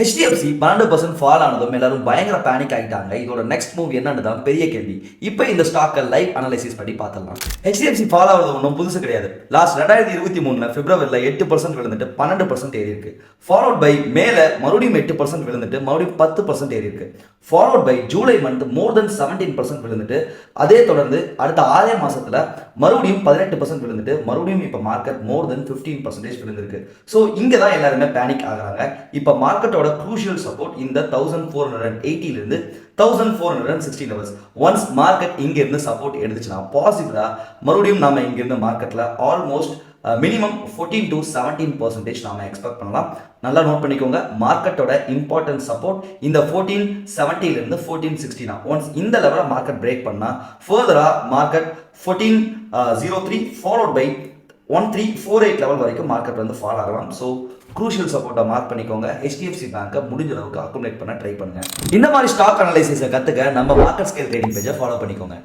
HDFC 12% fall ஆனதும் எல்லாரும் பயங்கர பேனிக் ஆகிட்டாங்க. இதோட நெக்ஸ்ட் மூவ் என்னன்னு தான் பெரிய கேள்வி. இப்போ இந்த ஸ்டாக்கை லைவ் அனலைசிஸ் பண்ணி பார்த்துடலாம். HDFC ஃபால் ஆகுறது ஒன்றும் புதுசு கிடையாது. லாஸ்ட் 2023 பிப்ரவரியில் 8% விழுந்துட்டு 12% ஏறி இருக்கு. ஃபாலோட் பை மேல மறுபடியும் 8% விழுந்துட்டு மறுபடியும் 10% ஏறி இருக்கு. ஃபாலோட் பை ஜூலை மந்த் மோர் தென் 17% விழுந்துட்டு அதே தொடர்ந்து அடுத்த 6 மாசத்துல மறுபடியும் 18% விழுந்துட்டு மறுபடியும் இப்போ மார்க்கெட் மோர் தென் 15% விழுந்திருக்கு. ஸோ இங்கே தான் எல்லாருமே பேனிக் ஆகுறாங்க. இப்போ மார்க்கெட்டோட குரூஷியல் சப்போர்ட் இந்த 1480 இருந்து 1460 லெவல்ஸ். ஒன்ஸ் மார்க்கெட் இங்க இருந்து சப்போர்ட் எடுத்துச்சுன்னா பாசிபிளா மறுபடியும் நாம இங்க இருந்து மார்க்கெட்ல ஆல்மோஸ்ட் மினிமம் 14 to 17% நாம எக்ஸ்பெக்ட் பண்ணலாம். நல்லா நோட் பண்ணிக்கோங்க. மார்க்கெட்டோட இம்பார்ட்டன்ட் சப்போர்ட் இந்த 1470 இருந்து 1460 ஒன்ஸ் இந்த லெவல மார்க்கெட் பிரேக் பண்ணா ஃபர்தரா மார்க்கெட் 1403 ஃபாலோட் பை 1348 லெவல் வரைக்கும் மார்க்கெட் வந்து ஃபால் ஆகலாம். ஸோ குரூஷியல் சப்போர்ட்டை மார்க் பண்ணிக்கோங்க. HDFC பேங்கை முடிஞ்ச அளவுக்கு அக்குமுலேட் பண்ண ட்ரை பண்ணுங்க. இந்த மாதிரி ஸ்டாக் அனலைசிஸை கற்றுக்க நம்ம மார்க்கெட் ஸ்கேல் ட்ரேடிங் பேஜை ஃபாலோ பண்ணிக்கோங்க.